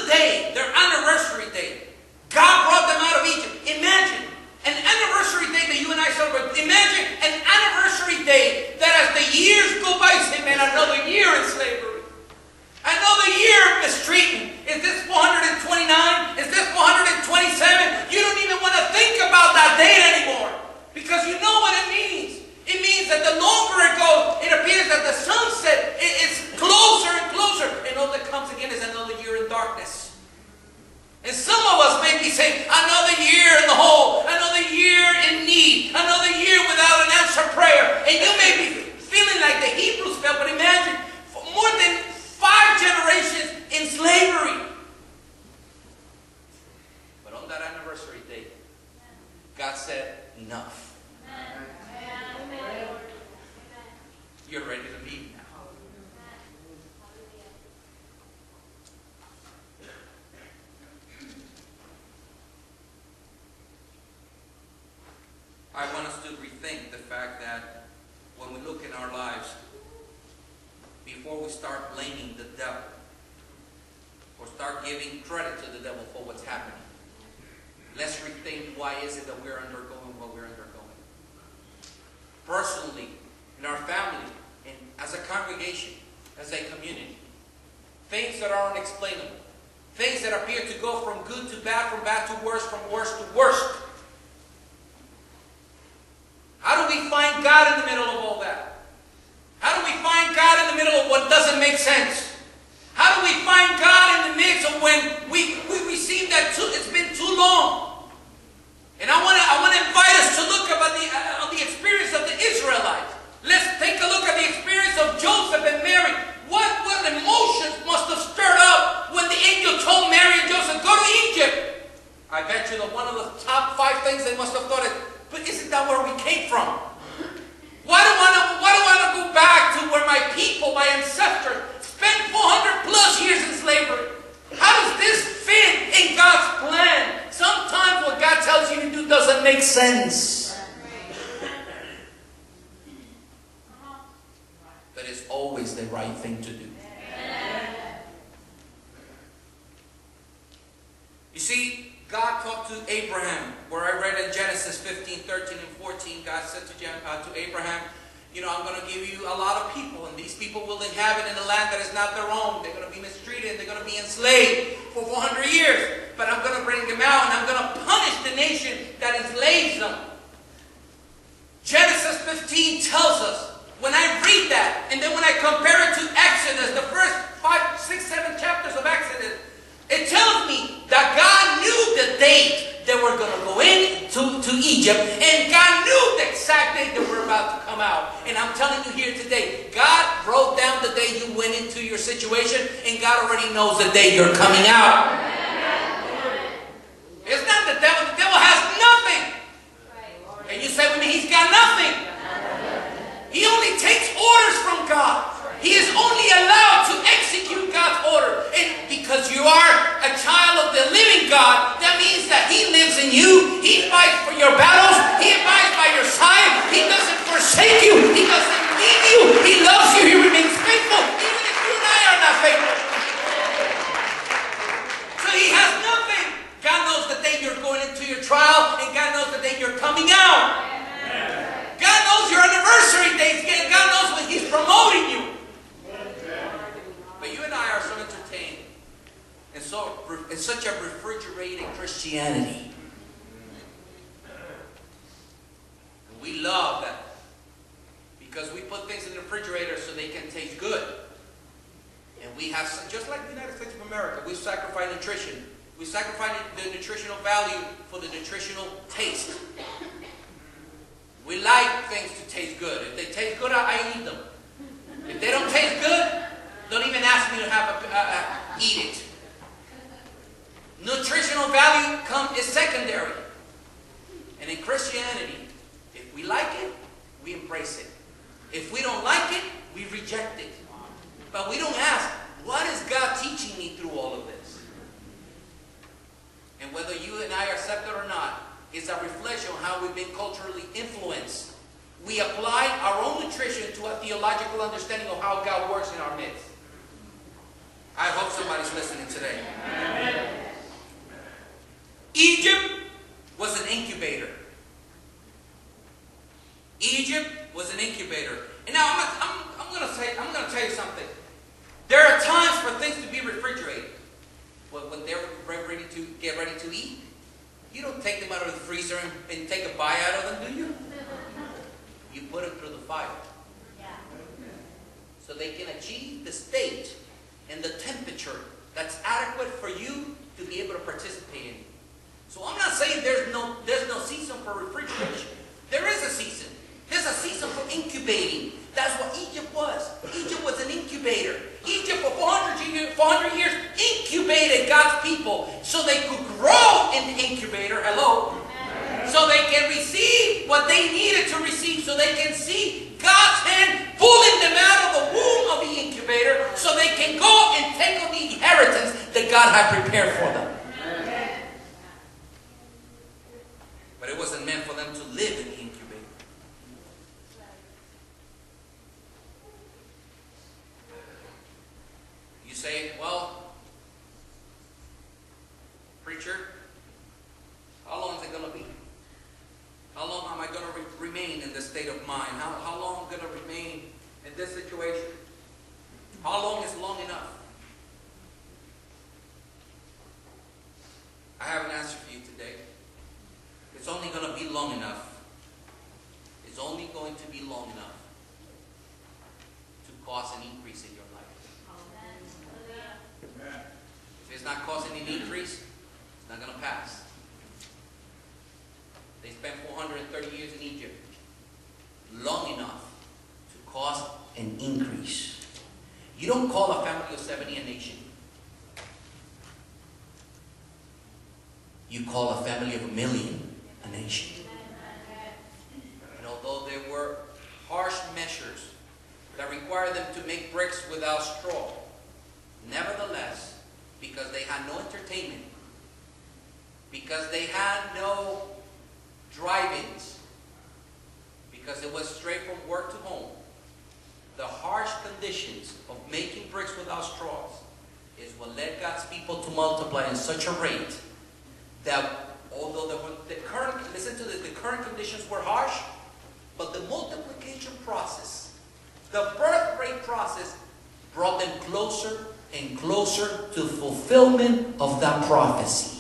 the day, their anniversary day, God brought them out of Egypt. Imagine an anniversary day that you and I celebrate. Imagine an anniversary day that as the years go by, say, man, another year in slavery. Another year of mistreatment. Is this 429? Is this 427? You don't even want to think about that date anymore. Because you know what it means. It means that the longer it goes, it appears that the sunset is closer and closer. And all that comes again is another year in darkness. And some of us may be saying, another year in the hole, another year in need, another year without an answered prayer. And you may be feeling like the Hebrews felt, but imagine, for more than 5 generations in slavery. But on that anniversary day, God said, enough. You're ready to leave now. I want us to rethink the fact that when we look in our lives, before we start blaming the devil or start giving credit to the devil for what's happening, let's rethink why is it that we're undergoing what we're undergoing. Personally, in our family, and as a congregation, as a community, things that are unexplainable, things that appear to go from good to bad, from bad to worse, from worse to worst. How do we find God in the middle of all that? How do we find God in the middle of what doesn't make sense? How do we find God in the midst of when we receive that it's been too long? And I want to invite us to look about the experience of the Israelites. Let's take a look at the experience of Joseph and Mary. What emotions must have stirred up when the angel told Mary and Joseph, go to Egypt? I bet you that one of the top 5 things they must have thought is, but isn't that where we came from? Why do I want to go back to where my people, my ancestors, spent 400 plus years in slavery? How does this fit in God's plan? Sometimes what God tells you to do doesn't make sense. But it's always the right thing to do. You see, God talked to Abraham, where I read in Genesis 15, 13, and 14, God said to Abraham, you know, I'm going to give you a lot of people, and these people will inhabit in a land that is not their own. They're going to be mistreated, they're going to be enslaved for 400 years. But I'm going to bring them out, and I'm going to punish the nation that enslaves them. Genesis 15 tells us, when I read that, and then when I compare it to Exodus, the first 5, 6, 7 chapters of Exodus, it tells me that God knew the date they were going to go into Egypt, and God knew the exact date that we're about to come out. And I'm telling you here today, God wrote down the day you went into your situation, and God already knows the day you're coming out. It's not the devil. The devil has nothing. And you say, well, he's got nothing. He only takes orders from God. He is only allowed to execute God's order. And because you are a child of the living God, that means that He lives in you. He fights for your battles. He abides by your side. He doesn't forsake you. He doesn't leave you. He loves you. He remains faithful, even if you and I are not faithful. So He has nothing. God knows the day you're going into your trial, and God knows the day you're coming out. God knows your anniversary dates. God knows when He's promoting you. But you and I are so entertained in such a refrigerated Christianity. And we love that because we put things in the refrigerator so they can taste good. And we have, just like the United States of America, we sacrifice nutrition. We sacrifice the nutritional value for the nutritional taste. We like things to taste good. If they taste good, I eat them. If they don't taste good, don't even ask me to eat it. Nutritional value is secondary. And in Christianity, if we like it, we embrace it. If we don't like it, we reject it. But we don't ask, what is God teaching me through all of this? And whether you and I accept it or not, it's a reflection on how we've been culturally influenced. We apply our own nutrition to a theological understanding of how God works in our midst. I hope somebody's listening today. Egypt was an incubator. Egypt was an incubator. And now I'm going to tell you something. There are times for things to be refrigerated. When they're get ready to eat, you don't take them out of the freezer and take a bite out of them, do you? You put them through the fire. So they can achieve the state and the temperature that's adequate for you to be able to participate in. So I'm not saying there's no season for refrigeration. There is a season. There's a season for incubating. That's what Egypt was. Egypt was an incubator. Egypt for 400 years incubated God's people so they could grow in the incubator. Hello? So they can receive what they needed to receive, so they can see God's hand pulling them out of the womb of the incubator so they can go and take on the inheritance that God had prepared for them. But it wasn't meant for them to live in the incubator. You say, well, preacher, how long is it going to be? How long am I going to remain in this state of mind? How long am I going to remain in this situation? How long is long enough? I have an answer for you today. It's only going to be long enough. It's only going to be long enough to cause an increase in your life. If it's not causing an increase, it's not going to pass. They spent 430 years in Egypt. Long enough to cause an increase. You don't call a family of 70 a nation. You call a family of 1 million a nation. And although there were harsh measures that required them to make bricks without straw, nevertheless, because they had no entertainment, because they had no drive-ins, because it was straight from work to home, the harsh conditions of making bricks without straws is what led God's people to multiply in such a rate that although the current conditions were harsh, but the multiplication process, the birth rate process, brought them closer and closer to fulfillment of that prophecy.